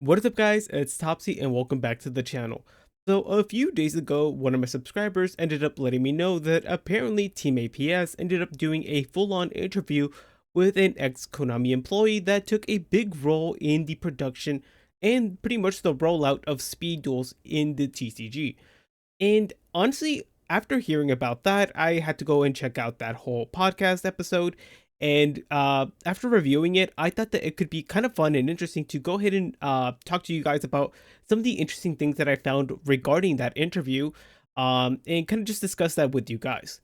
What is up guys, it's Topsy and welcome back to the channel. So a few days ago, one of my subscribers ended up letting me know that apparently Team APS ended up doing a full-on interview with an ex-Konami employee that took a big role in the production and pretty much the rollout of speed duels in the TCG. And honestly, after hearing about that, I had to go and check out that whole podcast episode. And after reviewing it, I thought that it could be kind of fun and interesting to go ahead and talk to you guys about some of the interesting things that I found regarding that interview, and kind of just discuss that with you guys.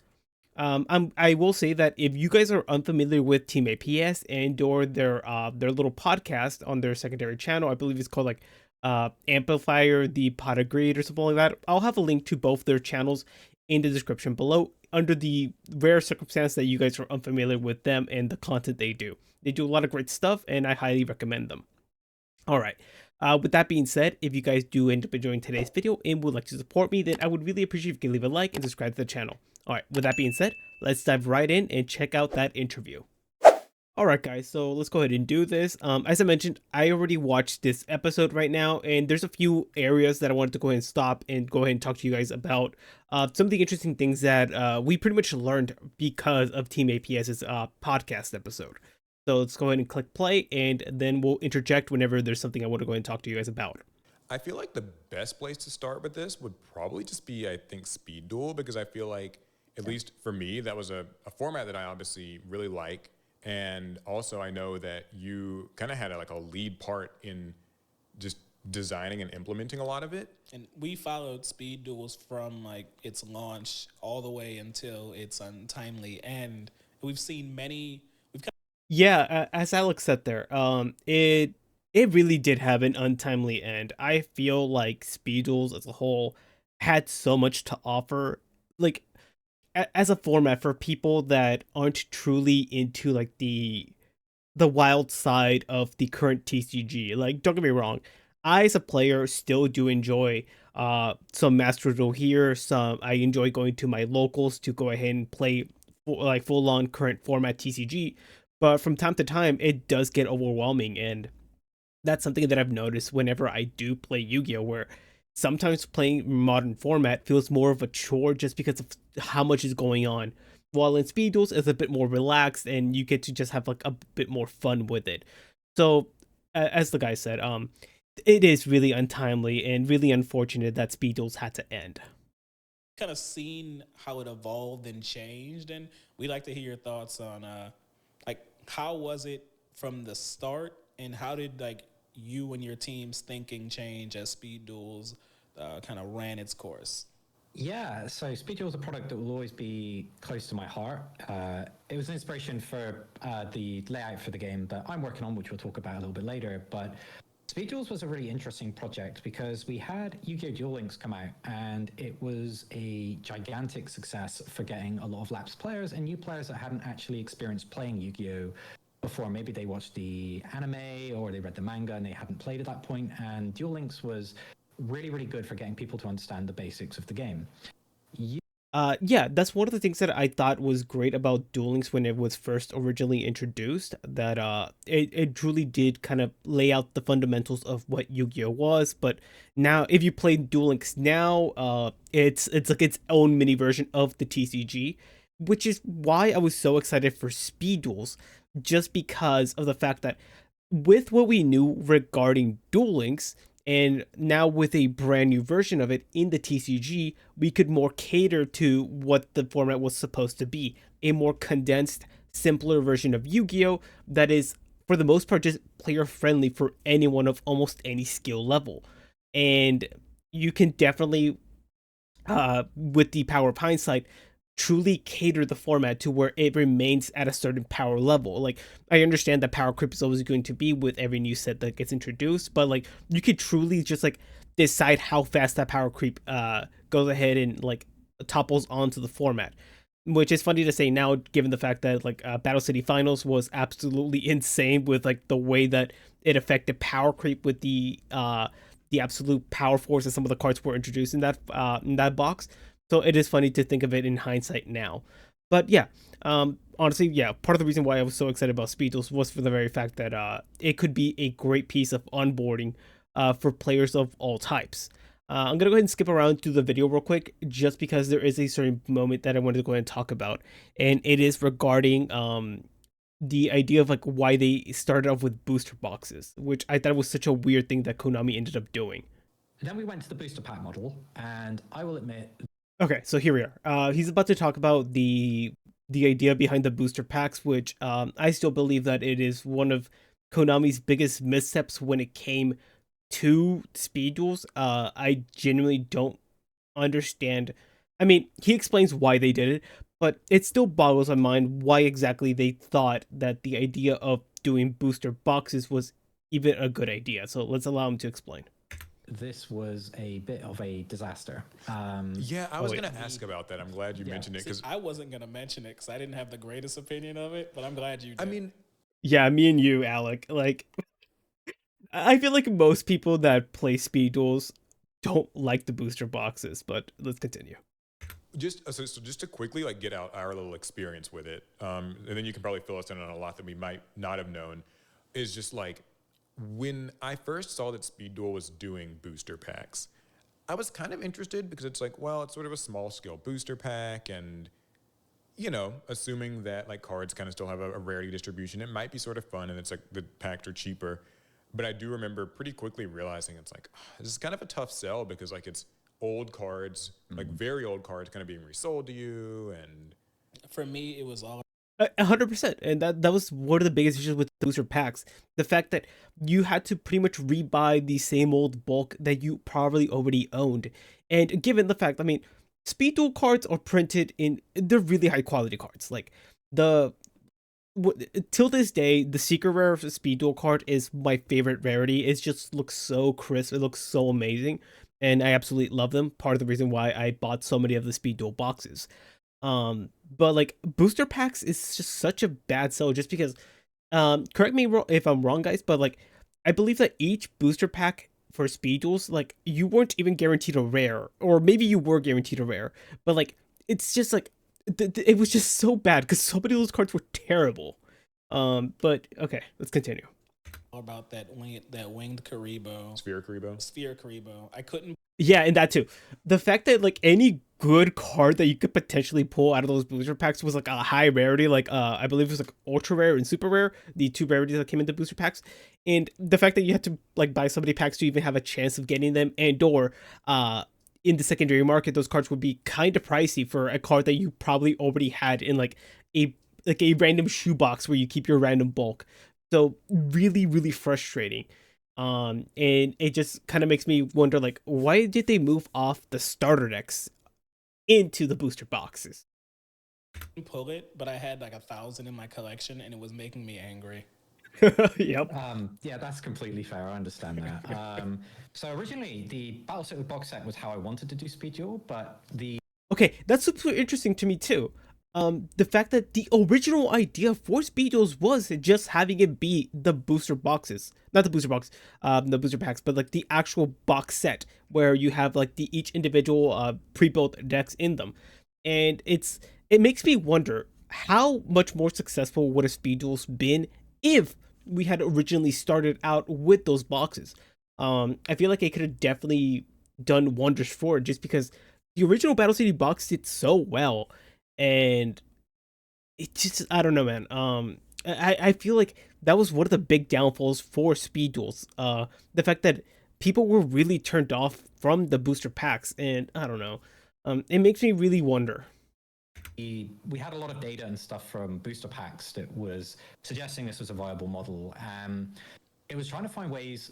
I will say that if you guys are unfamiliar with Team APS and or their little podcast on their secondary channel, I believe it's called like Amplifier the Pot of Greed or something like that. I'll have a link to both their channels in the description below under the rare circumstance that you guys are unfamiliar with them and the content they do. They do a lot of great stuff and I highly recommend them. All right. With that being said, if you guys do end up enjoying today's video and would like to support me, then I would really appreciate if you can leave a like and subscribe to the channel. All right, with that being said, let's dive right in and check out that interview. All right, guys, so let's go ahead and do this. As I mentioned, I already watched this episode right now, and there's a few areas that I wanted to go ahead and stop and go ahead and talk to you guys about some of the interesting things that we pretty much learned because of Team APS's podcast episode. So let's go ahead and click play, and then we'll interject whenever there's something I want to go ahead and talk to you guys about. I feel like the best place to start with this would probably just be, I think, Speed Duel, because I feel like, at least for me, that was a format that I obviously really like. And also I know that you kind of had like a lead part in just designing and implementing a lot of it. And we followed Speed Duels from like its launch all the way until its untimely end. We've seen many. Yeah, as Alex said there, it really did have an untimely end. I feel like Speed Duels as a whole had so much to offer, like as a format for people that aren't truly into like the wild side of the current TCG. Like, don't get me wrong, I as a player still do enjoy some Master Duel here. Some I enjoy going to my locals to go ahead and play like full on current format TCG. But from time to time, it does get overwhelming, and that's something that I've noticed whenever I do play Yu-Gi-Oh, where sometimes playing modern format feels more of a chore just because of how much is going on. While in Speed Duels it's a bit more relaxed and you get to just have like a bit more fun with it. So as the guy said, it is really untimely and really unfortunate that Speed Duels had to end. Kind of seen how it evolved and changed, and we'd like to hear your thoughts on like how was it from the start, and how did like you and your team's thinking change as Speed Duels kind of ran its course? Yeah, so SpeedDuel is a product that will always be close to my heart. It was an inspiration for the layout for the game that I'm working on, which we'll talk about a little bit later. But SpeedDuels was a really interesting project because we had Yu-Gi-Oh! Duel Links come out, and it was a gigantic success for getting a lot of lapsed players and new players that hadn't actually experienced playing Yu-Gi-Oh! Before. Maybe they watched the anime or they read the manga and they hadn't played at that point, and Duel Links was really, really good for getting people to understand the basics of the game. Yeah, that's one of the things that I thought was great about Duel Links when it was first originally introduced, that it truly did kind of lay out the fundamentals of what Yu-Gi-Oh was. But now if you play Duel Links now, it's like its own mini version of the TCG, which is why I was so excited for Speed Duels, just because of the fact that with what we knew regarding Duel Links, and now with a brand new version of it in the TCG, we could more cater to what the format was supposed to be. A more condensed, simpler version of Yu-Gi-Oh! That is, for the most part, just player friendly for anyone of almost any skill level. And you can definitely, with the power of hindsight, truly cater the format to where it remains at a certain power level. Like, I understand that power creep is always going to be with every new set that gets introduced, but like you could truly just like decide how fast that power creep goes ahead and like topples onto the format. Which is funny to say now, given the fact that like Battle City Finals was absolutely insane with like the way that it affected power creep with the absolute power force that some of the cards were introduced in that box. So it is funny to think of it in hindsight now. But yeah, honestly, yeah, part of the reason why I was so excited about Speed Duels was for the very fact that it could be a great piece of onboarding for players of all types. I'm gonna go ahead and skip around through the video real quick, just because there is a certain moment that I wanted to go ahead and talk about, and it is regarding the idea of like why they started off with booster boxes, which I thought was such a weird thing that Konami ended up doing. Then we went to the booster pack model, and I will admit. Okay, so here we are. He's about to talk about the idea behind the booster packs, which I still believe that it is one of Konami's biggest missteps when it came to speed duels. I genuinely don't understand. I mean, he explains why they did it, but it still boggles my mind why exactly they thought that the idea of doing booster boxes was even a good idea. So let's allow him to explain. This was a bit of a disaster. Yeah, I was going to ask about that. I'm glad you mentioned it because I wasn't going to mention it because I didn't have the greatest opinion of it, but I'm glad you did. I mean, yeah, me and you, Alec. Like, I feel like most people that play speed duels don't like the booster boxes, but let's continue. so just to quickly like get out our little experience with it, and then you can probably fill us in on a lot that we might not have known, is just like when I first saw that SpeedDuel was doing booster packs, I was kind of interested because it's like, well, it's sort of a small scale booster pack, and you know, assuming that like cards kind of still have a rarity distribution, it might be sort of fun, and it's like the packs are cheaper. But I do remember pretty quickly realizing it's like, this is kind of a tough sell because like it's old cards, like very old cards kind of being resold to you. And for me, it was all 100%, and that was one of the biggest issues with booster packs. The fact that you had to pretty much rebuy the same old bulk that you probably already owned. And given the fact, I mean, speed duel cards are printed in, they're really high quality cards. Like the till this day, the secret rare of the speed duel card is my favorite rarity. It just looks so crisp, it looks so amazing, and I absolutely love them. Part of the reason why I bought so many of the speed duel boxes. But like booster packs is just such a bad sell, just because correct me if I'm wrong, guys, but like I believe that each booster pack for speed duels, like you weren't even guaranteed a rare, or maybe you were guaranteed a rare, but like it's just like it was just so bad because so many of those cards were terrible. But okay, let's continue. about that winged Karibo, sphere Karibo. I couldn't. Yeah, and that too. The fact that like any good card that you could potentially pull out of those booster packs was like a high rarity, like I believe it was like ultra rare and super rare, the two rarities that came into booster packs, and the fact that you had to like buy so many packs to even have a chance of getting them, and or in the secondary market, those cards would be kind of pricey for a card that you probably already had in a random shoebox where you keep your random bulk. So really, really frustrating. And it just kind of makes me wonder, like, why did they move off the starter decks into the booster boxes? Pull it, but I had like 1,000 in my collection, and it was making me angry. Yep. Yeah, that's completely fair. I understand that. So originally, the Battle City box set was how I wanted to do Speed Duel, but Okay, that's super interesting to me too. The fact that the original idea for speed duels was just having it be the booster boxes, not the booster box, the booster packs, but like the actual box set where you have like the each individual pre-built decks in them, and it makes me wonder how much more successful would a speed duels been if we had originally started out with those boxes. I feel like it could have definitely done wonders for it, just because the original Battle City box did so well, and it just, I don't know, man. I feel like that was one of the big downfalls for speed duels. The fact that people were really turned off from the booster packs, and I don't know. It makes me really wonder. we had a lot of data and stuff from booster packs that was suggesting this was a viable model. It was trying to find ways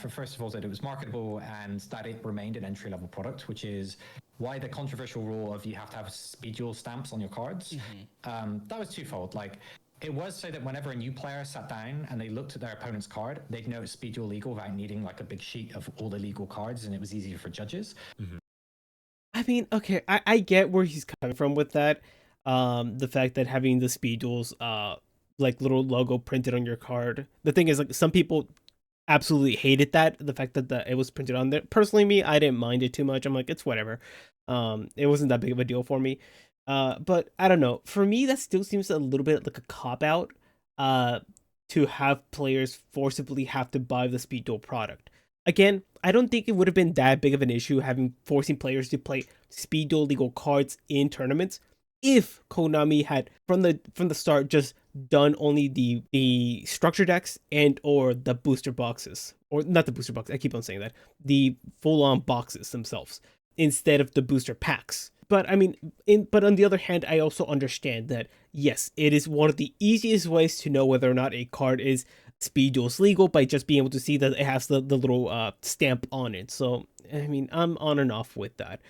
for, first of all, that it was marketable and that it remained an entry-level product, which is why the controversial rule of you have to have speed duel stamps on your cards. That was twofold. Like, it was so that whenever a new player sat down and they looked at their opponent's card, they'd know it's speed duel legal without needing like a big sheet of all the legal cards, and it was easier for judges. I mean, okay, I get where he's coming from with that. The fact that having the speed duels, like little logo printed on your card. The thing is, like, some people absolutely hated that. The fact that it was printed on there. Personally, me, I didn't mind it too much. I'm like, it's whatever. It wasn't that big of a deal for me. But I don't know. For me, that still seems a little bit like a cop out. To have players forcibly have to buy the speed duel product. Again, I don't think it would have been that big of an issue having forcing players to play SpeedDuel legal cards in tournaments if Konami had from the start just done only the structure decks and or the booster boxes, or not the booster box. I keep on saying that, the full on boxes themselves instead of the booster packs. But I mean, but on the other hand, I also understand that yes, it is one of the easiest ways to know whether or not a card is SpeedDuel's legal by just being able to see that it has the little stamp on it. So I mean, I'm on and off with that.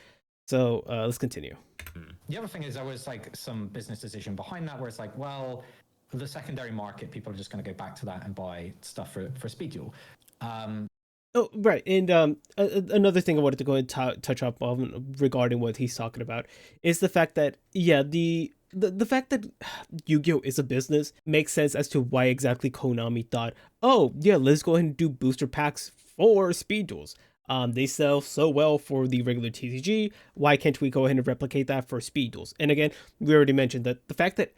So let's continue. The other thing is there was like some business decision behind that where it's like, well, the secondary market, people are just going to go back to that and buy stuff for SpeedDuel. Oh, right. And another thing I wanted to go and touch up on regarding what he's talking about is the fact that, yeah, the fact that Yu-Gi-Oh is a business makes sense as to why exactly Konami thought, oh, yeah, let's go ahead and do booster packs for SpeedDuels. They sell so well for the regular TCG. Why can't we go ahead and replicate that for SpeedDuels? And again, we already mentioned that the fact that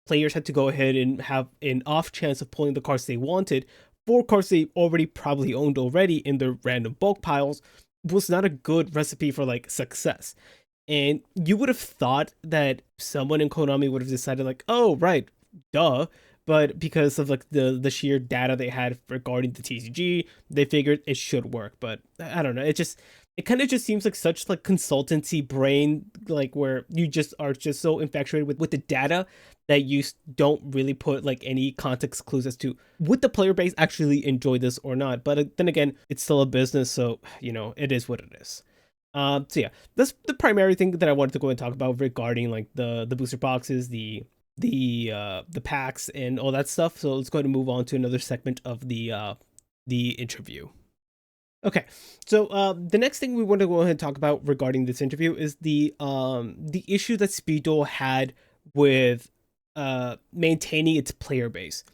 players had to go ahead and have an off chance of pulling the cards they wanted for cards they already probably owned already in their random bulk piles was not a good recipe for like success. And you would have thought that someone in Konami would have decided like, oh right, duh. But because of like the sheer data they had regarding the TCG, they figured it should work. But I don't know. It kind of just seems like such like consultancy brain, like where you just are just so infatuated with the data that you don't really put like any context clues as to would the player base actually enjoy this or not. But then again, it's still a business, so you know it is what it is. So yeah, that's the primary thing that I wanted to go and talk about regarding like the booster boxes, the packs and all that stuff. So let's go ahead and move on to another segment of the interview. Okay, so the next thing we want to go ahead and talk about regarding this interview is the issue that SpeedDuel had with maintaining its player base.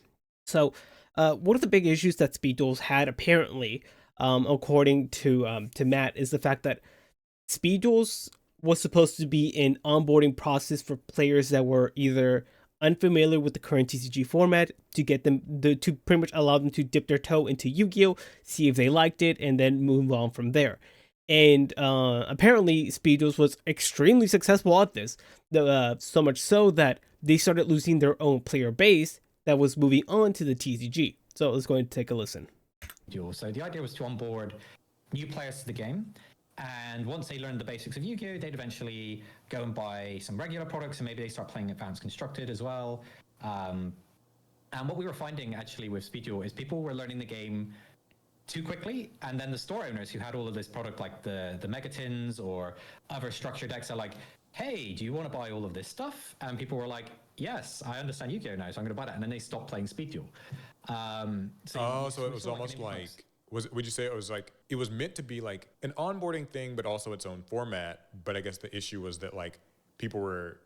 So one of the big issues that SpeedDuel's had apparently, according to Matt, is the fact that SpeedDuels was supposed to be an onboarding process for players that were either unfamiliar with the current TCG format to get them to pretty much allow them to dip their toe into Yu-Gi-Oh, see if they liked it, and then move on from there. And apparently, SpeedDuels was extremely successful at this, so much so that they started losing their own player base that was moving on to the TCG. So let's go ahead and take a listen. So the idea was to onboard new players to the game. And once they learned the basics of Yu-Gi-Oh, they'd eventually go and buy some regular products, and maybe they start playing Advanced Constructed as well. And what we were finding actually with SpeedDuel is people were learning the game too quickly, and then the store owners who had all of this product, like the Megatins or other structure decks, are like, hey, do you want to buy all of this stuff? And people were like, yes, I understand Yu-Gi-Oh now, so I'm going to buy that. And then they stopped playing SpeedDuel. So it was almost like, would you say it was like, it was meant to be like an onboarding thing, but also its own format. But I guess the issue was that like people were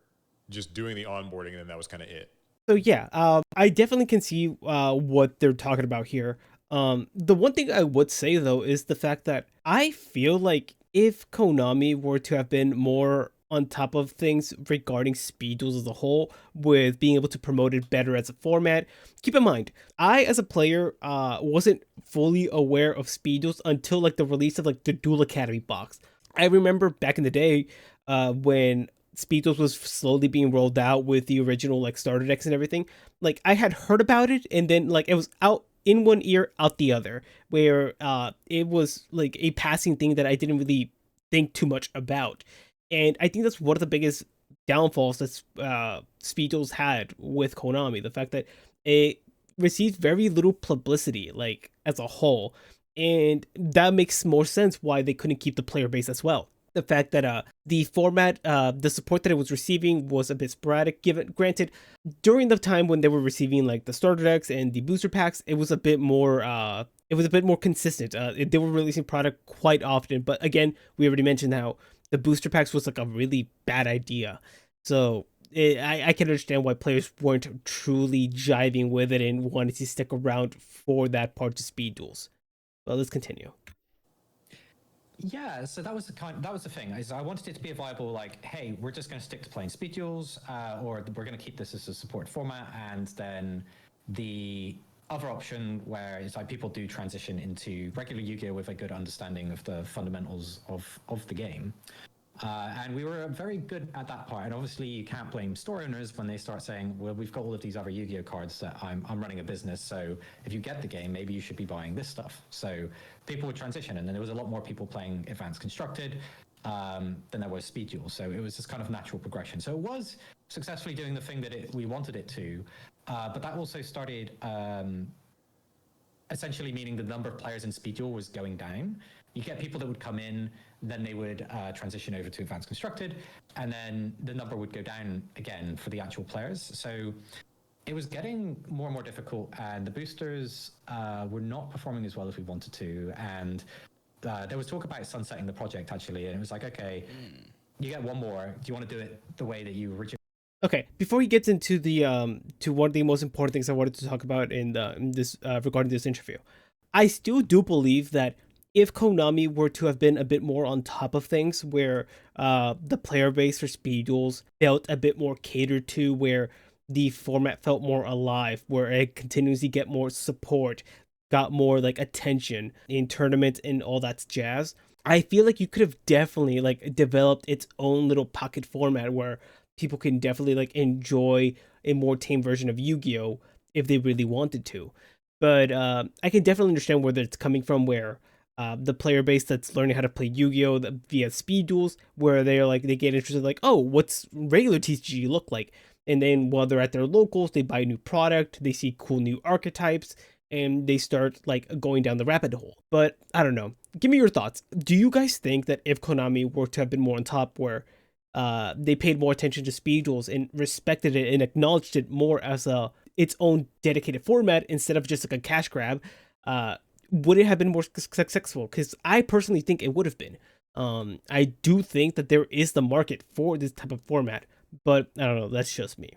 just doing the onboarding and then that was kind of it. So yeah, I definitely can see what they're talking about here. The one thing I would say though is the fact that I feel like if Konami were to have been more on top of things regarding SpeedDuels as a whole, with being able to promote it better as a format. Keep in mind, I as a player wasn't fully aware of SpeedDuels until like the release of like the Duel Academy box. I remember back in the day when SpeedDuels was slowly being rolled out with the original like starter decks and everything. Like I had heard about it, and then like it was out in one ear, out the other, where it was like a passing thing that I didn't really think too much about. And I think that's one of the biggest downfalls that SpeedDuels had with Konami. The fact that it received very little publicity, like as a whole. And that makes more sense why they couldn't keep the player base as well. The fact that the format, the support that it was receiving was a bit sporadic. Granted, during the time when they were receiving like the starter decks and the booster packs, it was a bit more consistent. They were releasing product quite often, but again, we already mentioned how the booster packs was like a really bad idea. So I can understand why players weren't truly jiving with it and wanted to stick around for that part of SpeedDuels. But let's continue. Yeah, so that was the thing. Is I wanted it to be a viable, like, hey, we're just going to stick to playing SpeedDuels, or we're going to keep this as a support format, and then the other option where it's like people do transition into regular Yu-Gi-Oh with a good understanding of the fundamentals of the game. And we were very good at that part. And obviously, you can't blame store owners when they start saying, well, we've got all of these other Yu-Gi-Oh cards that I'm running a business. So if you get the game, maybe you should be buying this stuff. So people would transition. And then there was a lot more people playing Advanced Constructed than there was SpeedDuel. So it was this kind of natural progression. So it was successfully doing the thing that we wanted it to. But that also started essentially meaning the number of players in SpeedDuel was going down. You get people that would come in, then they would transition over to Advanced Constructed, and then the number would go down again for the actual players. So it was getting more and more difficult, and the boosters were not performing as well as we wanted to. And there was talk about sunsetting the project, actually, and it was like, okay, you get one more. Do you want to do it the way that you originally? Okay, before he gets into the to one of the most important things I wanted to talk about in this regarding this interview, I still do believe that if Konami were to have been a bit more on top of things, where the player base for Speed Duels felt a bit more catered to, where the format felt more alive, where it continuously get more support, got more like attention in tournaments and all that jazz, I feel like you could have definitely like developed its own little pocket format where people can definitely like enjoy a more tame version of Yu-Gi-Oh if they really wanted to. But I can definitely understand where it's coming from, where the player base that's learning how to play Yu-Gi-Oh via Speed Duels, where they're like, they get interested, like, oh, what's regular TCG look like? And then while they're at their locals, they buy a new product, they see cool new archetypes, and they start like going down the rabbit hole. But I don't know. Give me your thoughts. Do you guys think that if Konami were to have been more on top, where they paid more attention to Speed Duels and respected it and acknowledged it more as its own dedicated format instead of just like a cash grab, would it have been more successful? Because I personally think it would have been. I do think that there is the market for this type of format, but I don't know. That's just me.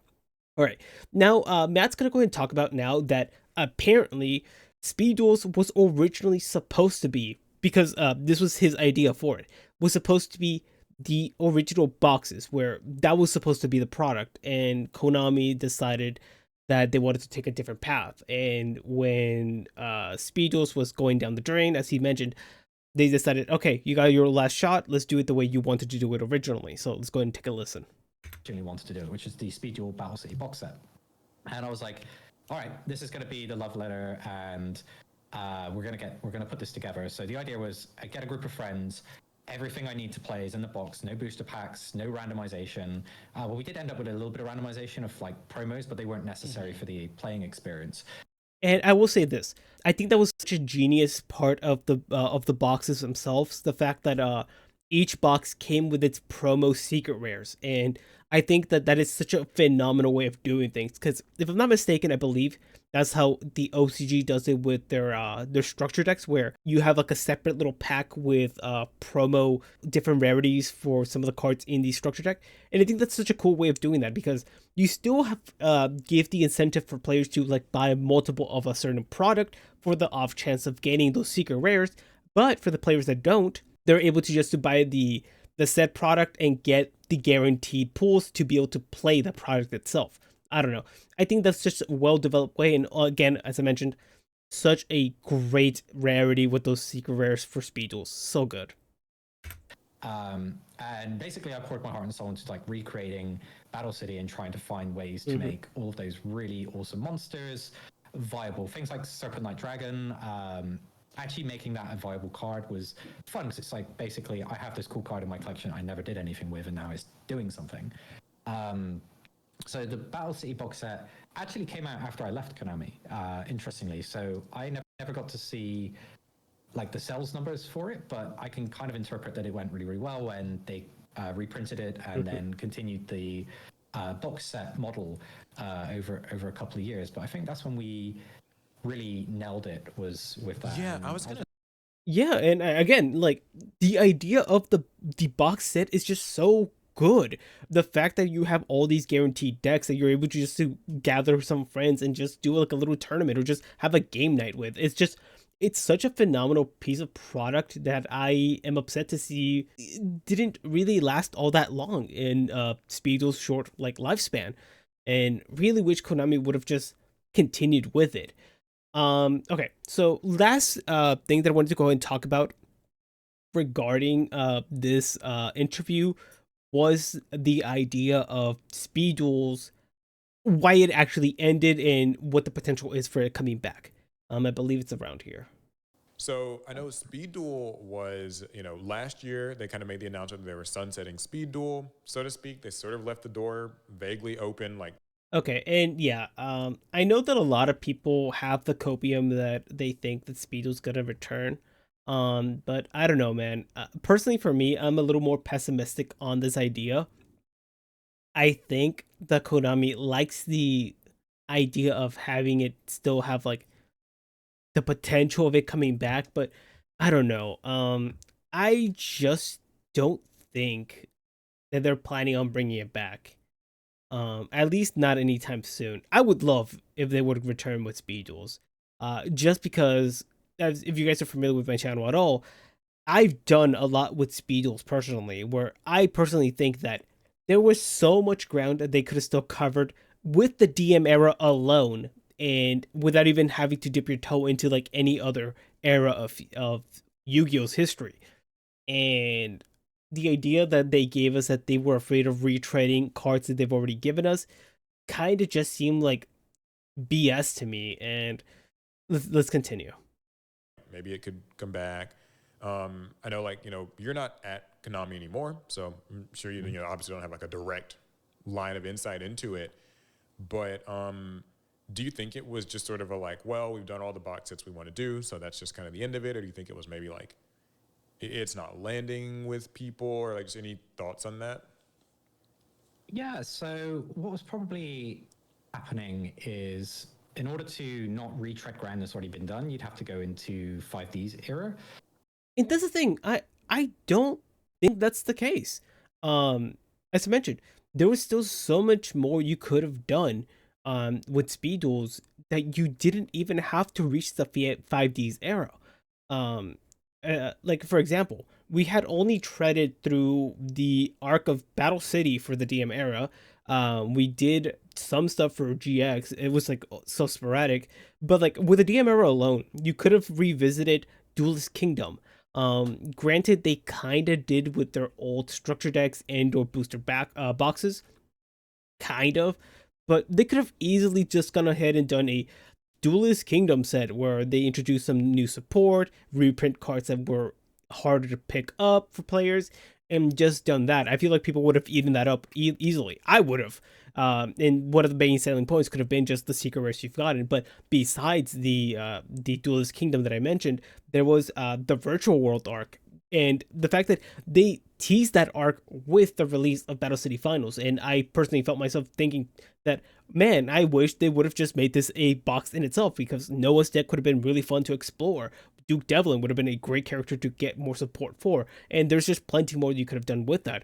All right. Now, Matt's going to go ahead and talk about now that apparently Speed Duels was originally supposed to be, because this was his idea for it, was supposed to be the original boxes, where that was supposed to be the product, and Konami decided that they wanted to take a different path. And when Speed Duels was going down the drain, as he mentioned, they decided, okay, you got your last shot, let's do it the way you wanted to do it originally. So let's go ahead and take a listen. Wanted to do it, which is the Speed Duel Battle City box set. And I was like, all right, this is going to be the love letter, and we're gonna put this together. So the idea was, I get a group of friends. Everything I need to play is in the box. No booster packs, no randomization. Well, we did end up with a little bit of randomization of like promos, but they weren't necessary for the playing experience. And I will say this: I think that was such a genius part of the boxes themselves. The fact that each box came with its promo secret rares, and I think that that is such a phenomenal way of doing things. Because if I'm not mistaken, I believe that's how the OCG does it with their structure decks, where you have like a separate little pack with promo different rarities for some of the cards in the structure deck. And I think that's such a cool way of doing that, because you still have give the incentive for players to like buy multiple of a certain product for the off chance of gaining those secret rares. But for the players that don't, they're able to just to buy the said product and get the guaranteed pools to be able to play the product itself. I don't know. I think that's just a well-developed way. And again, as I mentioned, such a great rarity with those secret rares for Speed Duels. So good. And basically, I poured my heart and soul into like recreating Battle City and trying to find ways to make all of those really awesome monsters viable. Things like Serpent Knight Dragon. Actually making that a viable card was fun, because it's like, basically, I have this cool card in my collection I never did anything with, and now it's doing something. So the Battle City box set actually came out after I left Konami, interestingly. So I never got to see like the sales numbers for it, but I can kind of interpret that it went really, really well when they reprinted it and then continued the box set model over a couple of years. But I think that's when we really nailed it, was with that. Yeah, I was gonna. Yeah, and again, like the idea of the box set is just so good. The fact that you have all these guaranteed decks that you're able to just to gather some friends and just do like a little tournament or just have a game night with. It's such a phenomenal piece of product that I am upset to see didn't really last all that long in Speed's short like lifespan, and really wish Konami would have just continued with it. Okay, so last thing that I wanted to go ahead and talk about regarding this interview was the idea of speed duels, why it actually ended, and what the potential is for it coming back. I believe it's around here. So I know Speed Duel was, last year they kind of made the announcement that they were sunsetting Speed Duel, so to speak. They sort of left the door vaguely open, like, Okay, and yeah, I know that a lot of people have the copium that they think that Speedo's gonna return. But I don't know, man. Personally, for me, I'm a little more pessimistic on this idea. I think the Konami likes the idea of having it still have like the potential of it coming back, but I don't know. I just don't think that they're planning on bringing it back. At least not anytime soon. I would love if they would return with speed duels. Just because, as if you guys are familiar with my channel at all, I've done a lot with speed duels personally, where I personally think that there was so much ground that they could have still covered with the DM era alone, and without even having to dip your toe into like any other era of Yu-Gi-Oh's history. And the idea that they gave us that they were afraid of retreading cards that they've already given us kind of just seemed like BS to me. And let's continue. maybe it could come back. I know, like, you're not at Konami anymore, so I'm sure you obviously don't have like a direct line of insight into it. But do you think it was just sort of a like, well, we've done all the box sets we want to do, so that's just kind of the end of it, or do you think it was maybe like it's not landing with people, or like just any thoughts on that? Yeah, so what was probably happening is in order to not retread ground that's already been done, you'd have to go into 5D's era. And that's the thing. I don't think that's the case. As I mentioned, there was still so much more you could have done with speed duels that you didn't even have to reach the 5D's era. Um like for example, we had only treaded through the arc of Battle City for the DM era. We did some stuff for GX. It was like so sporadic, but like with the DM era alone, you could have revisited Duelist Kingdom. Granted, they kind of did with their old structure decks and or booster back boxes, kind of, but they could have easily just gone ahead and done a Duelist Kingdom set where they introduced some new support, reprint cards that were harder to pick up for players, and just done that. I feel like people would have eaten that up easily. I would have. And one of the main selling points could have been just the secret rares you've gotten. But besides the Duelist Kingdom that I mentioned, there was the Virtual World arc, and the fact that they teased that arc with the release of Battle City Finals. And I personally felt myself thinking that, man, I wish they would have just made this a box in itself, because Noah's deck could have been really fun to explore. Duke Devlin would have been a great character to get more support for, and there's just plenty more you could have done with that.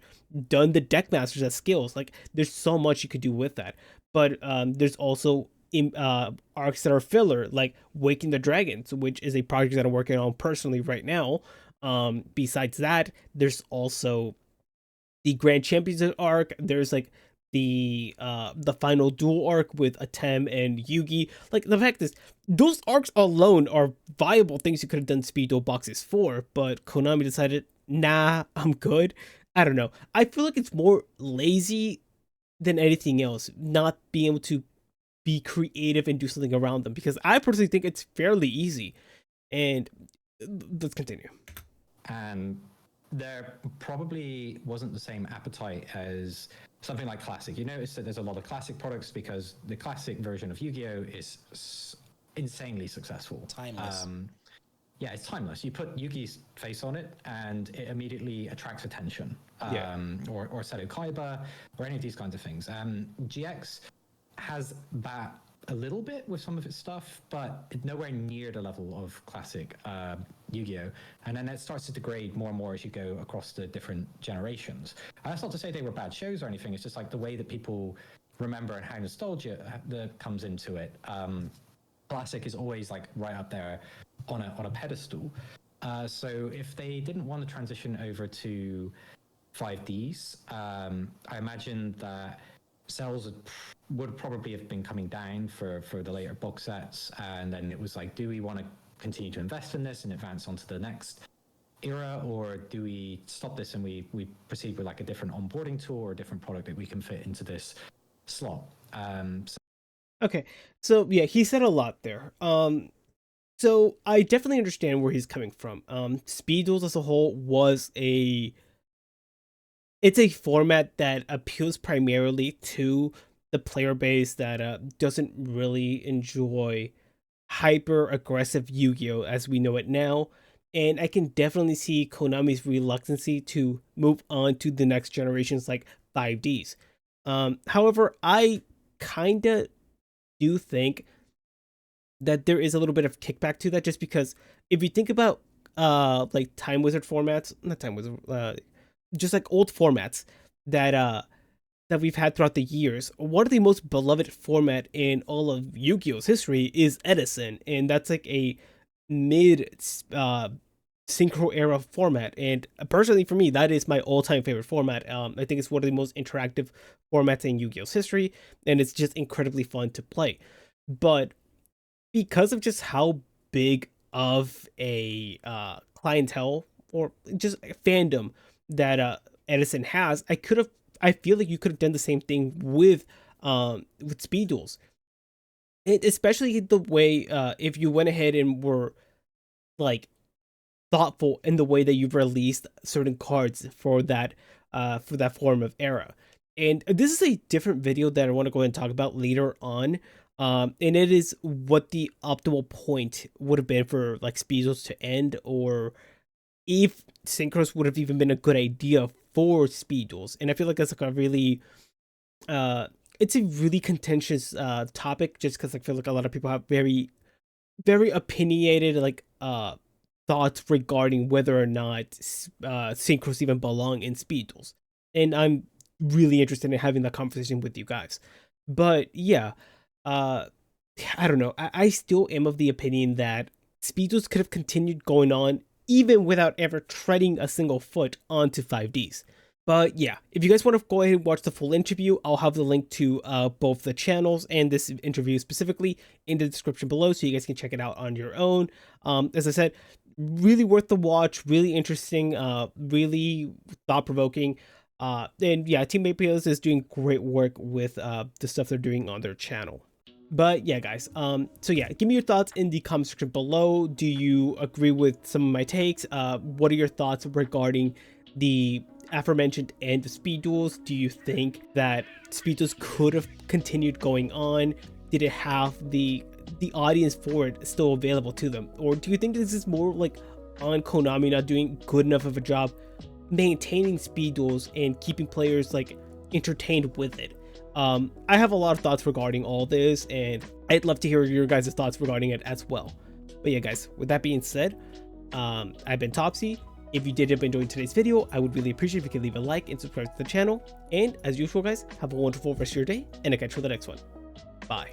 Done the deck masters as skills, like there's so much you could do with that. But there's also arcs that are filler, like Waking the Dragons, which is a project that I'm working on personally right now. Besides that, there's also the Grand Champions arc. There's like the final duel arc with Atem and Yugi. Like the fact is, those arcs alone are viable things you could have done speed duel boxes for, but Konami decided, nah, I'm good. I don't know. I feel like it's more lazy than anything else, not being able to be creative and do something around them, because I personally think it's fairly easy. And let's continue. And there probably wasn't the same appetite as something like Classic. You notice that there's a lot of Classic products because the Classic version of Yu-Gi-Oh is insanely successful. Timeless. Yeah, it's timeless. You put Yugi's face on it, and it immediately attracts attention. Yeah. Or Seto Kaiba, or any of these kinds of things. GX has that a little bit with some of its stuff, but nowhere near the level of classic Yu-Gi-Oh! And then it starts to degrade more and more as you go across the different generations. And that's not to say they were bad shows or anything. It's just like the way that people remember and how nostalgia comes into it. Classic is always like right up there on a pedestal. So if they didn't want to transition over to 5Ds, I imagine that sales would probably have been coming down for the later box sets, and then it was like, do we want to continue to invest in this and advance onto the next era, or do we stop this and we proceed with like a different onboarding tool or a different product that we can fit into this slot? Okay, so yeah, he said a lot there. So I definitely understand where he's coming from. Speed Duels as a whole it's a format that appeals primarily to the player base that doesn't really enjoy hyper aggressive Yu-Gi-Oh as we know it now. And I can definitely see Konami's reluctancy to move on to the next generations like 5Ds. However, I kinda do think that there is a little bit of kickback to that, just because if you think about like Time Wizard formats, not Time Wizard, just like old formats that we've had throughout the years, one of the most beloved format in all of Yu-Gi-Oh's history is Edison, and that's like a mid synchro era format. And personally, for me, that is my all-time favorite format. I think it's one of the most interactive formats in Yu-Gi-Oh's history, and it's just incredibly fun to play. But because of just how big of a clientele or just fandom that Edison has, I feel like you could have done the same thing with Speed Duels. And especially the way if you went ahead and were like thoughtful in the way that you've released certain cards for that form of era. And this is a different video that I want to go ahead and talk about later on. And it is what the optimal point would have been for like Speed Duels to end, or if synchros would have even been a good idea for Speed Duels. And I feel like that's like a really it's a really contentious topic, just because I feel like a lot of people have very opinionated like thoughts regarding whether or not synchros even belong in Speed Duels. And I'm really interested in having that conversation with you guys. But yeah, I don't know. I still am of the opinion that Speed Duels could have continued going on even without ever treading a single foot onto 5Ds. But yeah, if you guys want to go ahead and watch the full interview, I'll have the link to both the channels and this interview specifically in the description below, so you guys can check it out on your own. As I said, really worth the watch, really interesting, really thought-provoking. And yeah, Team APS is doing great work with the stuff they're doing on their channel. But yeah, guys, so yeah, give me your thoughts in the comment section below. Do you agree with some of my takes? What are your thoughts regarding the aforementioned end of Speed Duels? Do you think that Speed Duels could have continued going on? Did it have the audience for it still available to them? Or do you think this is more like on Konami not doing good enough of a job maintaining Speed Duels and keeping players like entertained with it? I have a lot of thoughts regarding all this, and I'd love to hear your guys' thoughts regarding it as well. But yeah, guys, with that being said, I've been Topsy. If you did enjoy today's video, I would really appreciate if you could leave a like and subscribe to the channel. And as usual, guys, have a wonderful rest of your day, and I'll catch you for the next one. Bye.